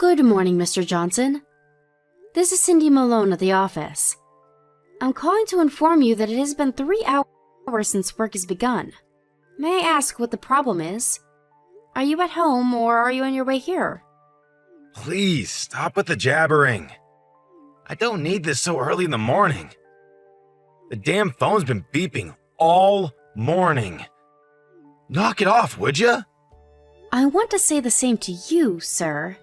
Good morning, Mr. Johnson. This is Cindy Malone at the office. I'm calling to inform you that it has been 3 hours since work has begun. May I ask what the problem is? Are you at home or are you on your way here? Please, stop with the jabbering. I don't need this so early in the morning. The damn phone's been beeping all morning. Knock it off, would ya? I want to say the same to you, sir.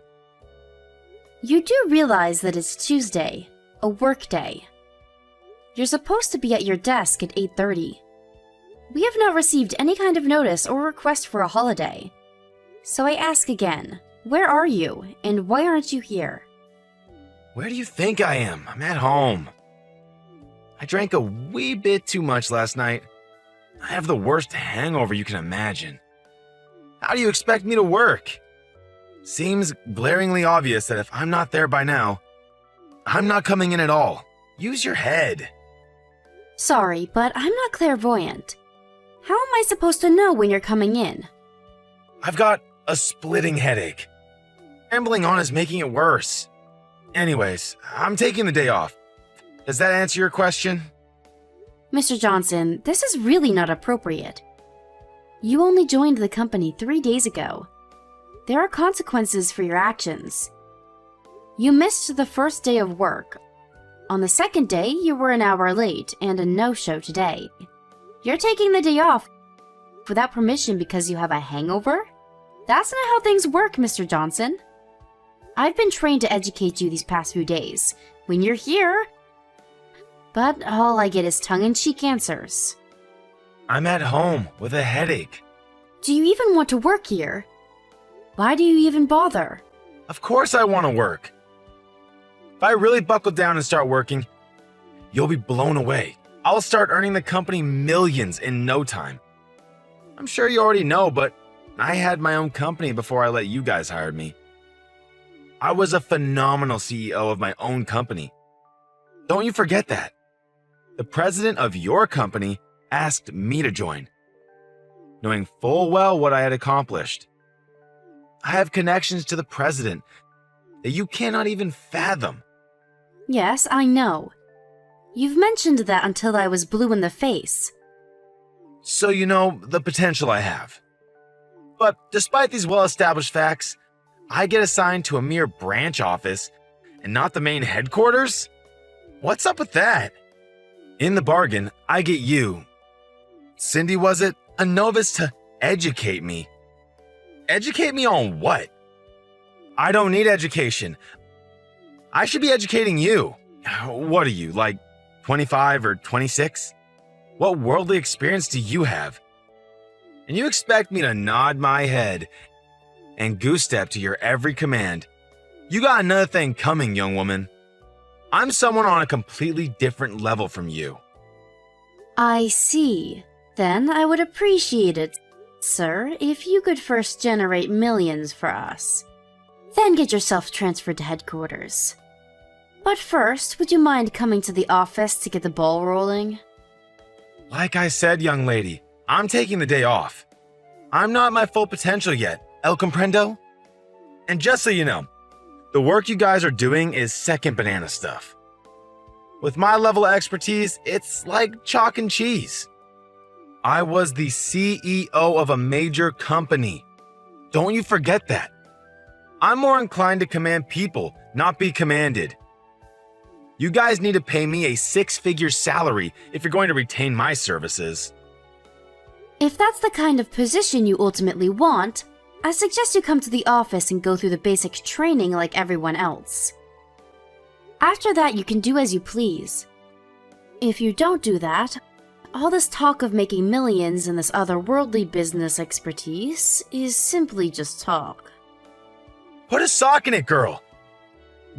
You do realize that it's Tuesday, a work day. You're supposed to be at your desk at 8:30. We have not received any kind of notice or request for a holiday. So I ask again, where are you and why aren't you here? Where do you think I am? I'm at home. I drank a wee bit too much last night. I have the worst hangover you can imagine. How do you expect me to work? Seems glaringly obvious that if I'm not there by now, I'm not coming in at all. Use your head. Sorry, but I'm not clairvoyant. How am I supposed to know when you're coming in? I've got a splitting headache. Rambling on is making it worse. Anyways, I'm taking the day off. Does that answer your question? Mr. Johnson, this is really not appropriate. You only joined the company 3 days ago. There are consequences for your actions. You missed the first day of work. On the second day, you were an hour late and a no-show today. You're taking the day off without permission because you have a hangover? That's not how things work, Mr. Johnson. I've been trained to educate you these past few days when you're here, but all I get is tongue-in-cheek answers. I'm at home with a headache. Do you even want to work here? Why do you even bother? Of course I want to work. If I really buckle down and start working, you'll be blown away. I'll start earning the company millions in no time. I'm sure you already know, but I had my own company before I let you guys hire me. I was a phenomenal CEO of my own company. Don't you forget that. The president of your company asked me to join, knowing full well what I had accomplished. I have connections to the president that you cannot even fathom. Yes, I know. You've mentioned that until I was blue in the face. So you know the potential I have. But despite these well-established facts, I get assigned to a mere branch office and not the main headquarters? What's up with that? In the bargain, I get you, Cindy was it, a novice to educate me. Educate me on what? I don't need education. I should be educating you. What are you, like 25 or 26? What worldly experience do you have? And you expect me to nod my head and goose step to your every command. You got another thing coming, young woman. I'm someone on a completely different level from you. I see. Then I would appreciate it, sir, if you could first generate millions for us. Then get yourself transferred to headquarters. But first, would you mind coming to the office to get the ball rolling? Like I said, young lady, I'm taking the day off. I'm not at my full potential yet, el comprendo? And just so you know, the work you guys are doing is second banana stuff. With my level of expertise, it's like chalk and cheese. I was the CEO of a major company. Don't you forget that. I'm more inclined to command people, not be commanded. You guys need to pay me a 6-figure salary if you're going to retain my services. If that's the kind of position you ultimately want, I suggest you come to the office and go through the basic training like everyone else. After that, you can do as you please. If you don't do that, all this talk of making millions and this otherworldly business expertise is simply just talk. Put a sock in it, girl.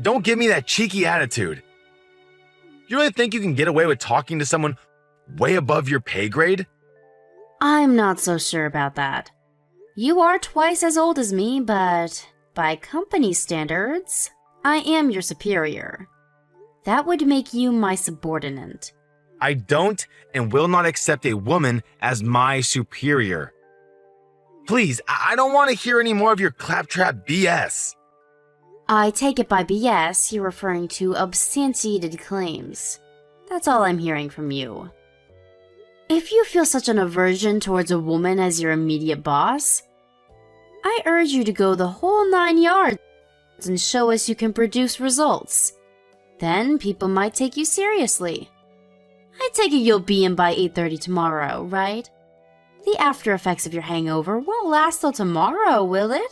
Don't give me that cheeky attitude. You really think you can get away with talking to someone way above your pay grade? I'm not so sure about that. You are twice as old as me, but by company standards, I am your superior. That would make you my subordinate. I don't and will not accept a woman as my superior. Please, I don't want to hear any more of your claptrap BS. I take it by BS you're referring to substantiated claims. That's all I'm hearing from you. If you feel such an aversion towards a woman as your immediate boss, I urge you to go the whole 9 yards and show us you can produce results. Then people might take you seriously. I take it you'll be in by 8:30 tomorrow, right? The after effects of your hangover won't last till tomorrow, will it?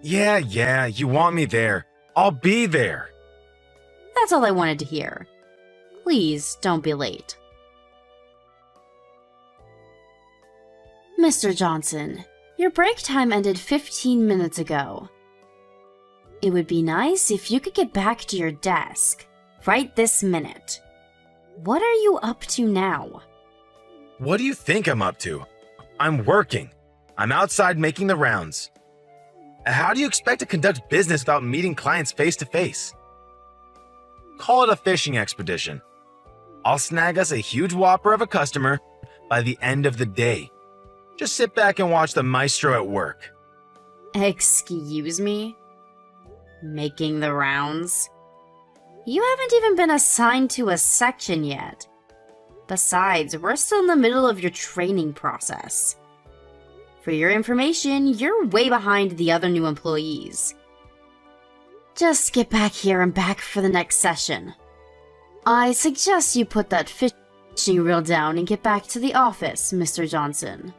Yeah, you want me there. I'll be there. That's all I wanted to hear. Please don't be late. Mr. Johnson, your break time ended 15 minutes ago. It would be nice if you could get back to your desk right this minute. What are you up to now? What do you think I'm up to? I'm working. I'm outside making the rounds. How do you expect to conduct business without meeting clients face to face? Call it a fishing expedition. I'll snag us a huge whopper of a customer by the end of the day. Just sit back and watch the maestro at work. Excuse me? Making the rounds? You haven't even been assigned to a section yet. Besides, we're still in the middle of your training process. For your information, you're way behind the other new employees. Just get back here and back for the next session. I suggest you put that fishing reel down and get back to the office, Mr. Johnson.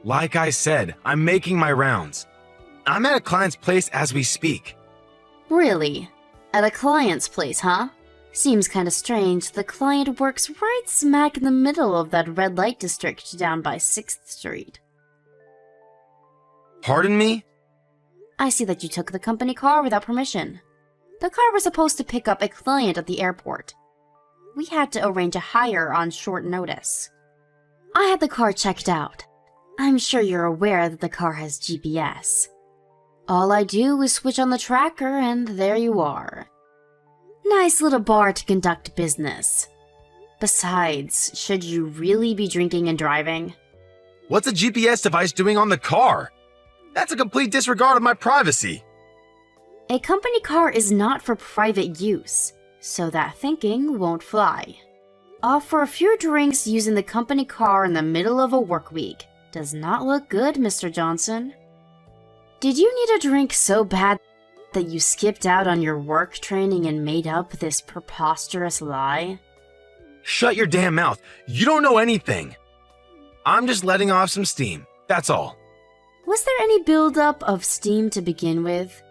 Like I said, I'm making my rounds. I'm at a client's place as we speak. Really? At a client's place, huh? Seems kinda strange. The client works right smack in the middle of that red light district down by 6th Street. Pardon me? I see that you took the company car without permission. The car was supposed to pick up a client at the airport. We had to arrange a hire on short notice. I had the car checked out. I'm sure you're aware that the car has GPS. All I do is switch on the tracker and there you are. Nice little bar to conduct business. Besides, should you really be drinking and driving? What's a GPS device doing on the car? That's a complete disregard of my privacy. A company car is not for private use, so that thinking won't fly. For a few drinks using the company car in the middle of a work week does not look good, Mr. Johnson. Did you need a drink so bad that you skipped out on your work training and made up this preposterous lie? Shut your damn mouth. You don't know anything. I'm just letting off some steam. That's all. Was there any buildup of steam to begin with?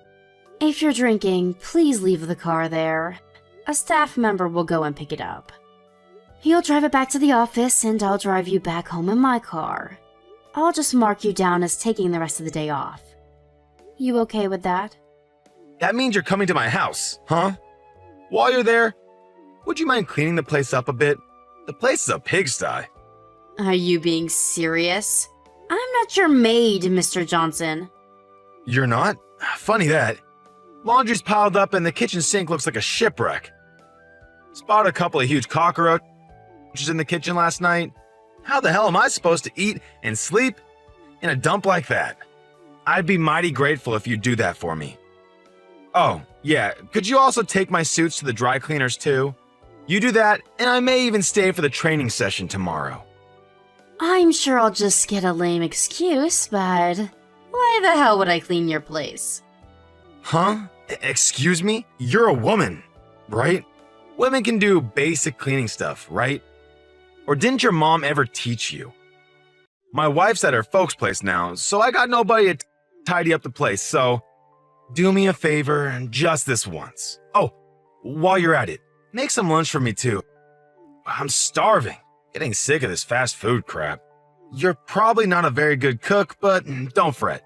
If you're drinking, please leave the car there. A staff member will go and pick it up. He'll drive it back to the office and I'll drive you back home in my car. I'll just mark you down as taking the rest of the day off. You okay with that? That means you're coming to my house, huh? While you're there, would you mind cleaning the place up a bit? The place is a pigsty. Are you being serious? I'm not your maid, Mr. Johnson. You're not? Funny that. Laundry's piled up and the kitchen sink looks like a shipwreck. Spotted a couple of huge cockroaches in the kitchen last night. How the hell am I supposed to eat and sleep in a dump like that? I'd be mighty grateful if you'd do that for me. Oh, yeah, could you also take my suits to the dry cleaners too? You do that, and I may even stay for the training session tomorrow. I'm sure I'll just get a lame excuse, but why the hell would I clean your place? Huh? Excuse me? You're a woman, right? Women can do basic cleaning stuff, right? Or didn't your mom ever teach you? My wife's at her folks' place now, so I got nobody to tidy up the place, so do me a favor and just this once. Oh, while you're at it, make some lunch for me too. I'm starving, getting sick of this fast food crap. You're probably not a very good cook, but don't fret.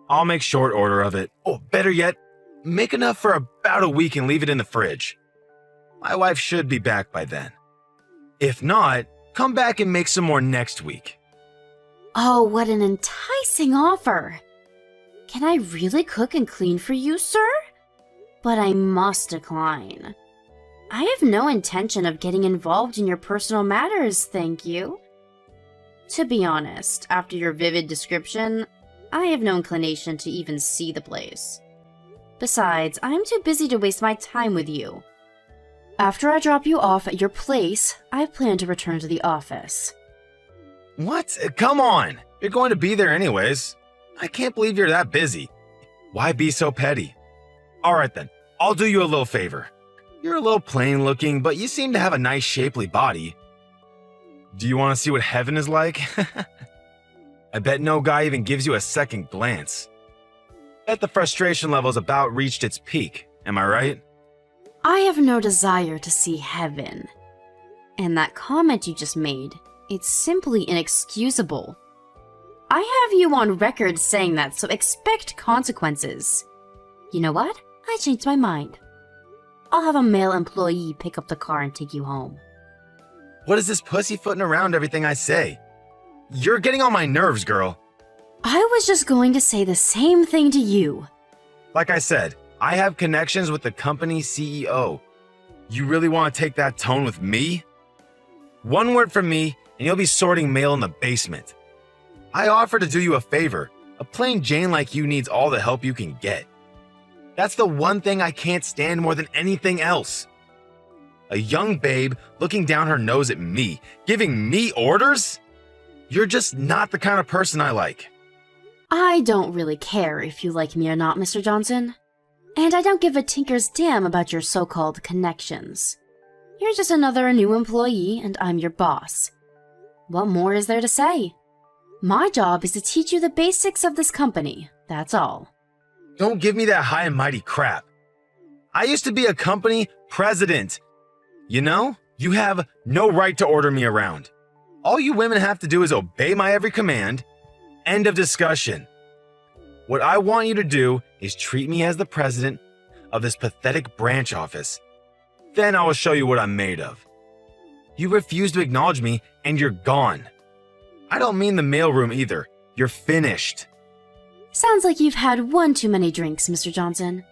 I'll make short order of it. Oh, better yet, make enough for about a week and leave it in the fridge. My wife should be back by then. If not, come back and make some more next week. Oh, what an enticing offer! Can I really cook and clean for you, sir? But I must decline. I have no intention of getting involved in your personal matters, thank you. To be honest, after your vivid description, I have no inclination to even see the place. Besides, I'm too busy to waste my time with you. After I drop you off at your place, I plan to return to the office. What? Come on! You're going to be there anyways. I can't believe you're that busy. Why be so petty? Alright then, I'll do you a little favor. You're a little plain looking, but you seem to have a nice shapely body. Do you want to see what heaven is like? I bet no guy even gives you a second glance. Bet the frustration level's about reached its peak, am I right? I have no desire to see heaven. And that comment you just made, it's simply inexcusable. I have you on record saying that, so expect consequences. You know what? I changed my mind. I'll have a male employee pick up the car and take you home. What is this pussyfooting around everything I say? You're getting on my nerves, girl. I was just going to say the same thing to you. Like I said, I have connections with the company CEO. You really want to take that tone with me? One word from me, and you'll be sorting mail in the basement. I offer to do you a favor. A plain Jane like you needs all the help you can get. That's the one thing I can't stand more than anything else. A young babe looking down her nose at me, giving me orders? You're just not the kind of person I like. I don't really care if you like me or not, Mr. Johnson. And I don't give a tinker's damn about your so-called connections. You're just another new employee, and I'm your boss. What more is there to say? My job is to teach you the basics of this company, that's all. Don't give me that high and mighty crap. I used to be a company president. You know, you have no right to order me around. All you women have to do is obey my every command. End of discussion. What I want you to do is treat me as the president of this pathetic branch office. Then I will show you what I'm made of. You refuse to acknowledge me, and you're gone. I don't mean the mailroom either. You're finished. Sounds like you've had one too many drinks, Mr. Johnson.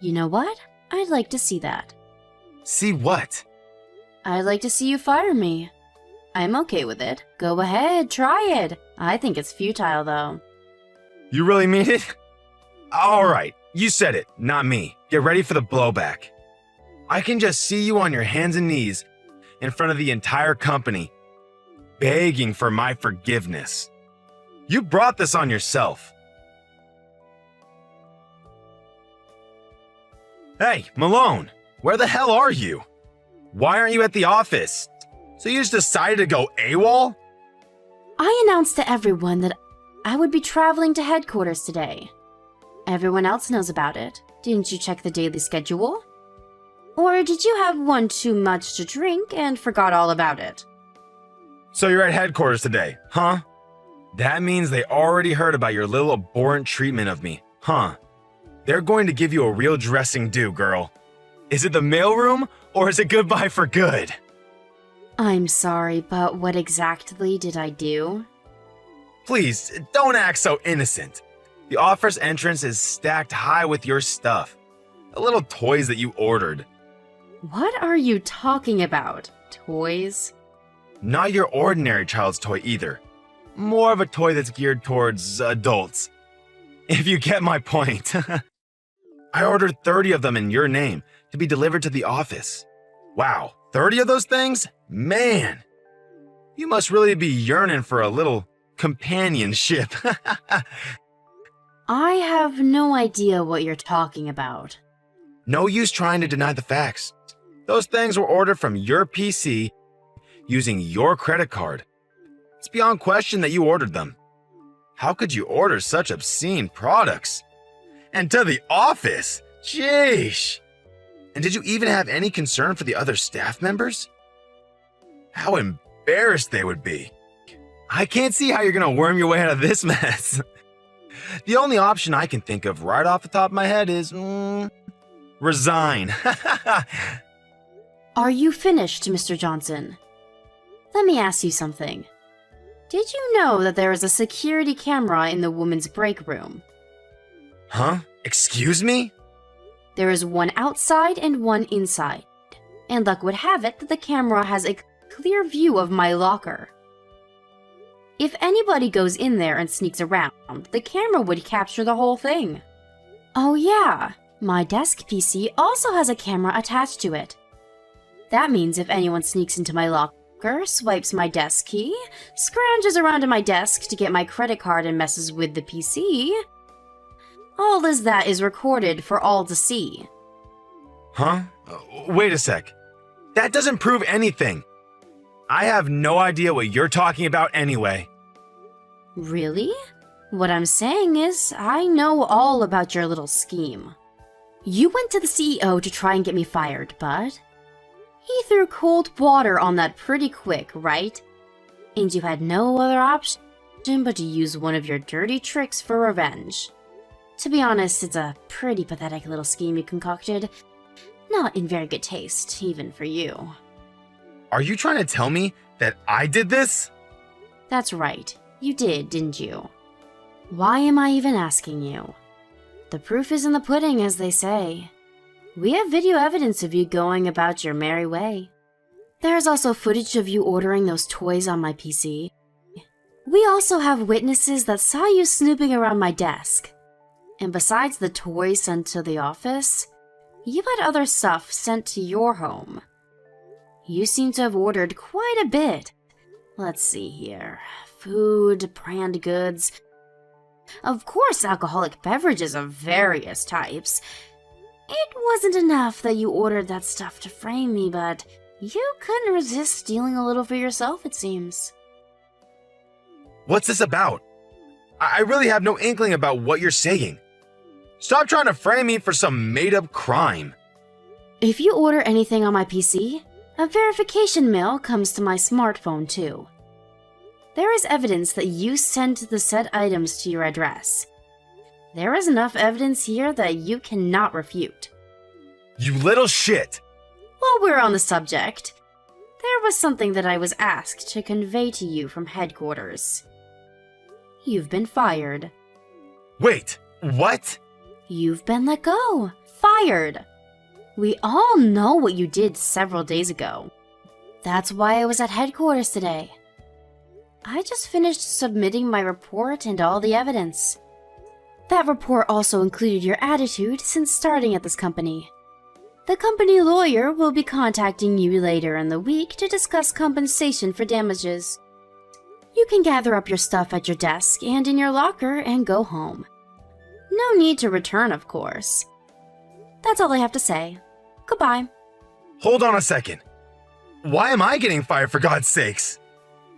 You know what? I'd like to see that. See what? I'd like to see you fire me. I'm okay with it. Go ahead, try it. I think it's futile, though. You really mean it? Alright, you said it, not me. Get ready for the blowback. I can just see you on your hands and knees in front of the entire company, begging for my forgiveness. You brought this on yourself. Hey, Malone, where the hell are you? Why aren't you at the office? So you just decided to go AWOL? I announced to everyone that I would be traveling to headquarters today. Everyone else knows about it. Didn't you check the daily schedule? Or did you have one too much to drink and forgot all about it? So you're at headquarters today, huh? That means they already heard about your little abhorrent treatment of me, huh? They're going to give you a real dressing due, girl. Is it the mailroom, or is it goodbye for good? I'm sorry, but what exactly did I do? Please, don't act so innocent. The office entrance is stacked high with your stuff. The little toys that you ordered. What are you talking about? Toys? Not your ordinary child's toy either. More of a toy that's geared towards adults. If you get my point. I ordered 30 of them in your name to be delivered to the office. Wow, 30 of those things? Man! You must really be yearning for a little companionship. I have no idea what you're talking about. No use trying to deny the facts. Those things were ordered from your PC using your credit card. It's beyond question that you ordered them. How could you order such obscene products? And to the office? Sheesh! And did you even have any concern for the other staff members? How embarrassed they would be. I can't see how you're gonna worm your way out of this mess. The only option I can think of right off the top of my head is, resign. Are you finished, Mr. Johnson? Let me ask you something. Did you know that there is a security camera in the women's break room? Huh? Excuse me? There is one outside and one inside. And luck would have it that the camera has a clear view of my locker. If anybody goes in there and sneaks around, the camera would capture the whole thing. Oh yeah, My desk PC also has a camera attached to it. That means if anyone sneaks into my locker, swipes my desk key, scrounges around to my desk to get my credit card and messes with the PC, all as that is recorded for all to see. Huh? Wait a sec. That doesn't prove anything. I have no idea what you're talking about anyway. Really? What I'm saying is, I know all about your little scheme. You went to the CEO to try and get me fired, but he threw cold water on that pretty quick, right? And you had no other option but to use one of your dirty tricks for revenge. To be honest, it's a pretty pathetic little scheme you concocted. Not in very good taste, even for you. Are you trying to tell me that I did this? That's right. You did, didn't you? Why am I even asking you? The proof is in the pudding, as they say. We have video evidence of you going about your merry way. There's also footage of you ordering those toys on my PC. We also have witnesses that saw you snooping around my desk. And besides the toys sent to the office, you had other stuff sent to your home. You seem to have ordered quite a bit. Let's see here. Food, brand goods. Of course, alcoholic beverages of various types. It wasn't enough that you ordered that stuff to frame me, but you couldn't resist stealing a little for yourself, it seems. What's this about? I really have no inkling about what you're saying. Stop trying to frame me for some made-up crime. If you order anything on my PC, a verification mail comes to my smartphone too. There is evidence that you sent the said items to your address. There is enough evidence here that you cannot refute. You little shit! While we're on the subject, there was something that I was asked to convey to you from headquarters. You've been fired. Wait, what? You've been let go. Fired. We all know what you did several days ago. That's why I was at headquarters today. I just finished submitting my report and all the evidence. That report also included your attitude since starting at this company. The company lawyer will be contacting you later in the week to discuss compensation for damages. You can gather up your stuff at your desk and in your locker and go home. No need to return, of course. That's all I have to say. Goodbye. Hold on a second. Why am I getting fired, for God's sakes?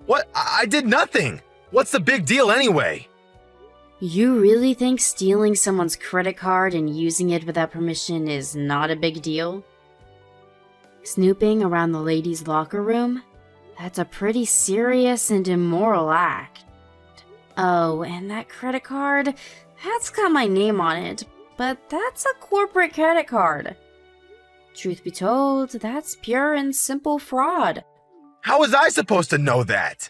What? I did nothing. What's the big deal anyway? You really think stealing someone's credit card and using it without permission is not a big deal? Snooping around the ladies' locker room? That's a pretty serious and immoral act. Oh, and that credit card? That's got my name on it, but that's a corporate credit card. Truth be told, that's pure and simple fraud. How was I supposed to know that?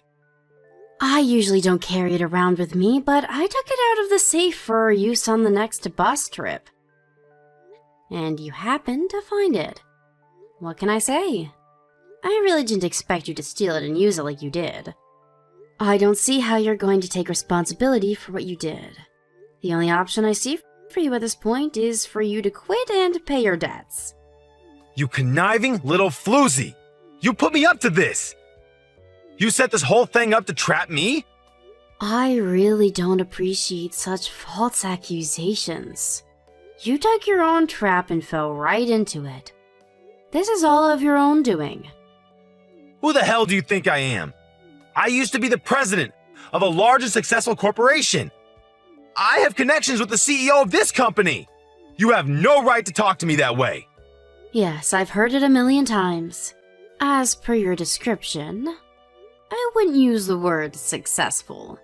I usually don't carry it around with me, but I took it out of the safe for use on the next bus trip. And you happened to find it. What can I say? I really didn't expect you to steal it and use it like you did. I don't see how you're going to take responsibility for what you did. The only option I see for you at this point is for you to quit and pay your debts. You conniving little floozy! You put me up to this! You set this whole thing up to trap me? I really don't appreciate such false accusations. You dug your own trap and fell right into it. This is all of your own doing. Who the hell do you think I am? I used to be the president of a large and successful corporation. I have connections with the CEO of this company. You have no right to talk to me that way. Yes, I've heard it a million times. As per your description, I wouldn't use the word successful.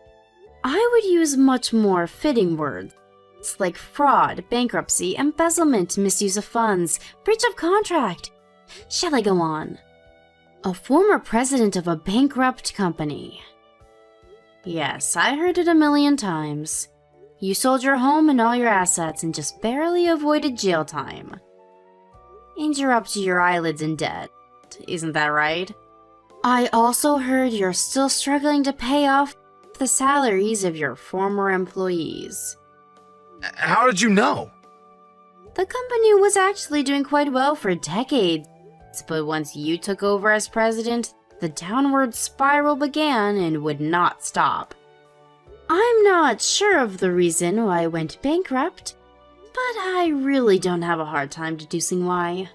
I would use much more fitting words like fraud, bankruptcy, embezzlement, misuse of funds, breach of contract. Shall I go on? A former president of a bankrupt company. Yes, I heard it a million times. You sold your home and all your assets and just barely avoided jail time. And you're up to your eyelids in debt, isn't that right? I also heard you're still struggling to pay off the salaries of your former employees. How did you know? The company was actually doing quite well for decades, but once you took over as president, the downward spiral began and would not stop. I'm not sure of the reason why I went bankrupt, but I really don't have a hard time deducing why.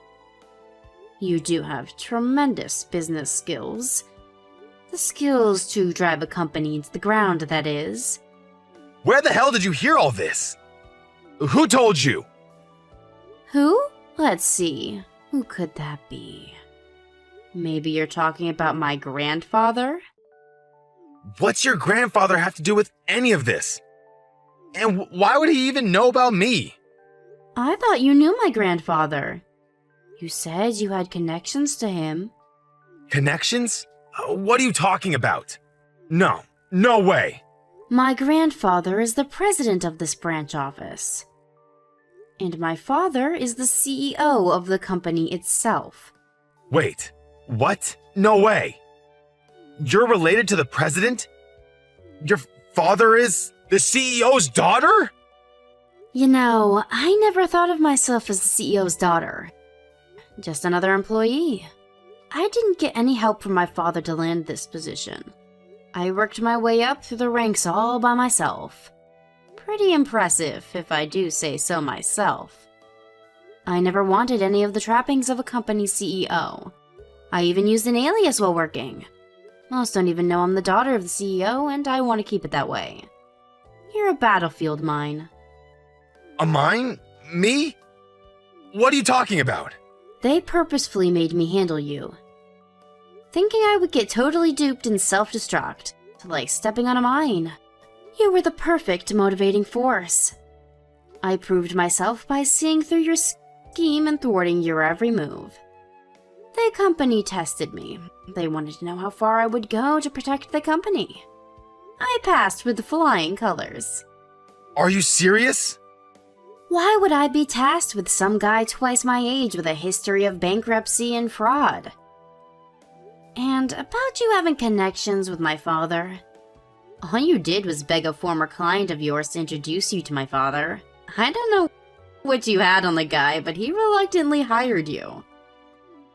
You do have tremendous business skills. The skills to drive a company into the ground, that is. Where the hell did you hear all this? Who told you? Who? Let's see. Who could that be? Maybe you're talking about my grandfather? What's your grandfather have to do with any of this? And why would he even know about me? I thought you knew my grandfather. You said you had connections to him. Connections? What are you talking about? No, no way. My grandfather is the president of this branch office. And my father is the CEO of the company itself. Wait, what? No way. You're related to the president? Your father is the CEO's daughter? You know, I never thought of myself as the CEO's daughter. Just another employee. I didn't get any help from my father to land this position. I worked my way up through the ranks all by myself. Pretty impressive, if I do say so myself. I never wanted any of the trappings of a company CEO. I even used an alias while working. Most don't even know I'm the daughter of the CEO, and I want to keep it that way. You're a battlefield mine. A mine? Me? What are you talking about? They purposefully made me handle you. Thinking I would get totally duped and self-destruct, like stepping on a mine. You were the perfect motivating force. I proved myself by seeing through your scheme and thwarting your every move. The company tested me. They wanted to know how far I would go to protect the company. I passed with flying colors. Are you serious? Why would I be tasked with some guy twice my age with a history of bankruptcy and fraud? And about you having connections with my father. All you did was beg a former client of yours to introduce you to my father. I don't know what you had on the guy, but he reluctantly hired you.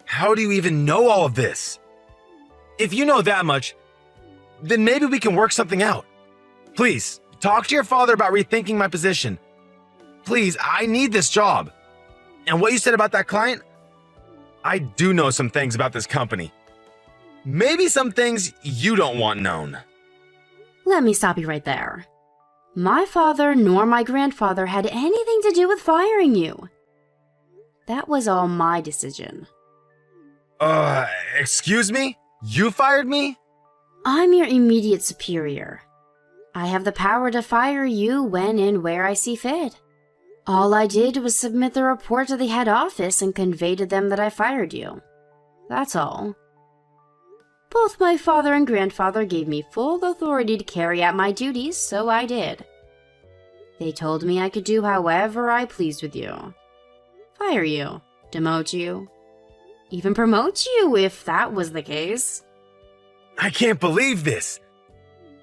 How do you even know all of this? If you know that much, then maybe we can work something out. Please, talk to your father about rethinking my position. Please, I need this job. And what you said about that client? I do know some things about this company. Maybe some things you don't want known. Let me stop you right there. My father nor my grandfather had anything to do with firing you. That was all my decision. Excuse me? You fired me? I'm your immediate superior. I have the power to fire you when and where I see fit. All I did was submit the report to the head office and convey to them that I fired you. That's all. Both my father and grandfather gave me full authority to carry out my duties, so I did. They told me I could do however I pleased with you. Fire you, demote you, even promote you if that was the case. I can't believe this.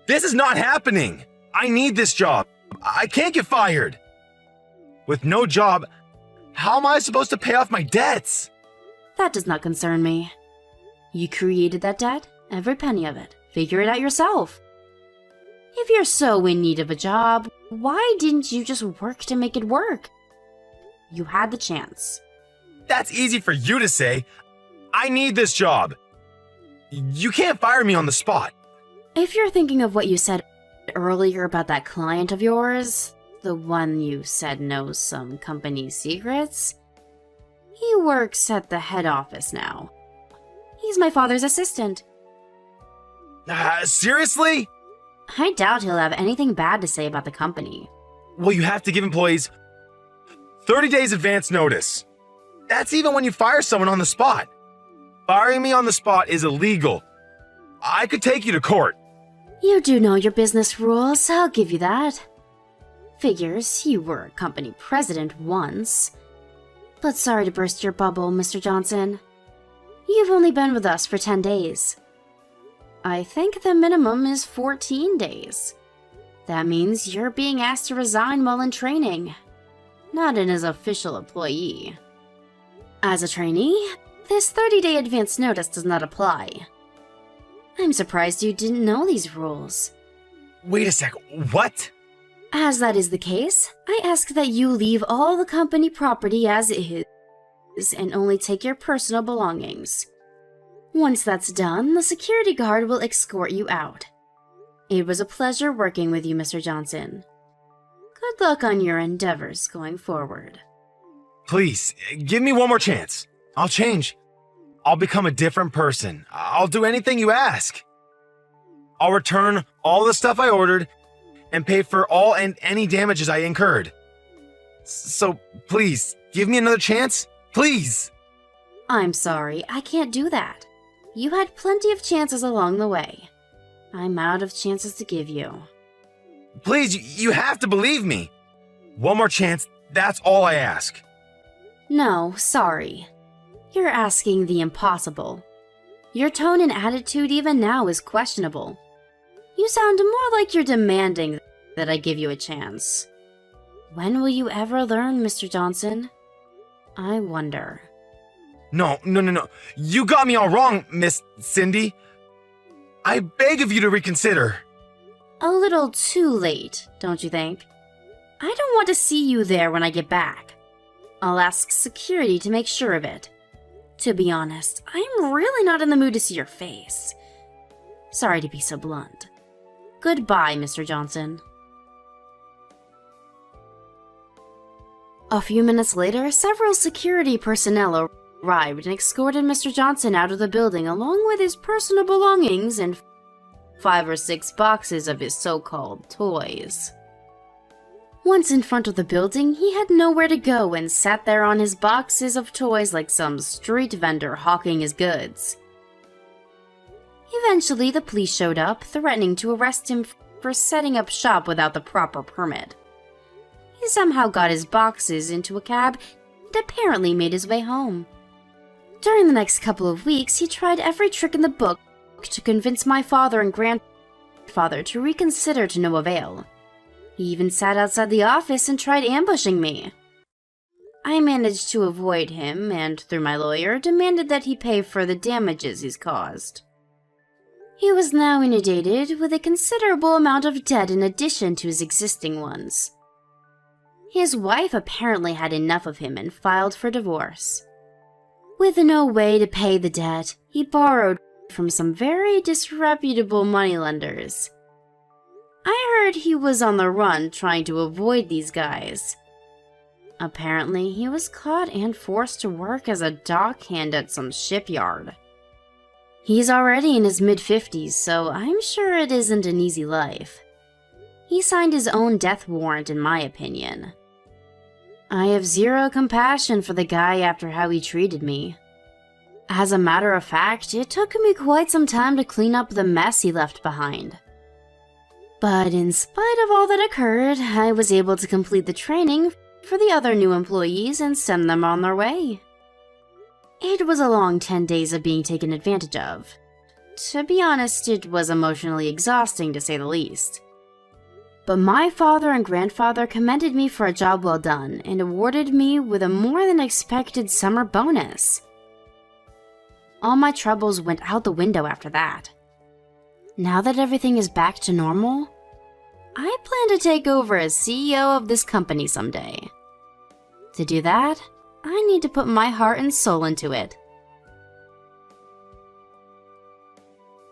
This is not happening. I need this job. I can't get fired. With no job, how am I supposed to pay off my debts? That does not concern me. You created that debt, every penny of it. Figure it out yourself. If you're so in need of a job, why didn't you just work to make it work? You had the chance. That's easy for you to say. I need this job. You can't fire me on the spot. If you're thinking of what you said earlier about that client of yours, the one you said knows some company secrets, he works at the head office now. He's my father's assistant. Seriously? I doubt he'll have anything bad to say about the company. Well, you have to give employees 30 days advance notice. That's even when you fire someone on the spot. Firing me on the spot is illegal. I could take you to court. You do know your business rules, I'll give you that. Figures, you were a company president once. But sorry to burst your bubble, Mr. Johnson. You've only been with us for 10 days. I think the minimum is 14 days. That means you're being asked to resign while in training. not as an official employee. As a trainee, this 30-day advance notice does not apply. I'm surprised you didn't know these rules. Wait a sec, what? As that is the case, I ask that you leave all the company property as is and only take your personal belongings. Once that's done, the security guard will escort you out. It was a pleasure working with you, Mr. Johnson. Good luck on your endeavors going forward. Please, give me one more chance. I'll change. I'll become a different person. I'll do anything you ask. I'll return all the stuff I ordered and pay for all and any damages I incurred. So please, give me another chance. Please. I'm sorry, I can't do that. You had plenty of chances along the way. I'm out of chances to give you. Please, you have to believe me. One more chance, that's all I ask. No, sorry. You're asking the impossible. Your tone and attitude even now is questionable. You sound more like you're demanding that I give you a chance. When will you ever learn, Mr. Johnson? I wonder. No. You got me all wrong, Miss Cindy. I beg of you to reconsider. A little too late, don't you think? I don't want to see you there when I get back. I'll ask security to make sure of it. To be honest, I'm really not in the mood to see your face. Sorry to be so blunt. Goodbye, Mr. Johnson. A few minutes later, several security personnel arrived and escorted Mr. Johnson out of the building along with his personal belongings and 5 or 6 boxes of his so-called toys. Once in front of the building, he had nowhere to go and sat there on his boxes of toys like some street vendor hawking his goods. Eventually, the police showed up, threatening to arrest him for setting up shop without the proper permit. He somehow got his boxes into a cab and apparently made his way home. During the next couple of weeks, he tried every trick in the book to convince my father and grandfather to reconsider to no avail. He even sat outside the office and tried ambushing me. I managed to avoid him and, through my lawyer, demanded that he pay for the damages he's caused. He was now inundated with a considerable amount of debt in addition to his existing ones. His wife apparently had enough of him and filed for divorce. With no way to pay the debt, he borrowed from some very disreputable moneylenders. I heard he was on the run trying to avoid these guys. Apparently, he was caught and forced to work as a dockhand at some shipyard. He's already in his mid-50s, so I'm sure it isn't an easy life. He signed his own death warrant, in my opinion. I have zero compassion for the guy after how he treated me. As a matter of fact, it took me quite some time to clean up the mess he left behind. But in spite of all that occurred, I was able to complete the training for the other new employees and send them on their way. It was a long 10 days of being taken advantage of. To be honest, it was emotionally exhausting to say the least. But my father and grandfather commended me for a job well done and awarded me with a more than expected summer bonus. All my troubles went out the window after that. Now that everything is back to normal, I plan to take over as CEO of this company someday. To do that, I need to put my heart and soul into it.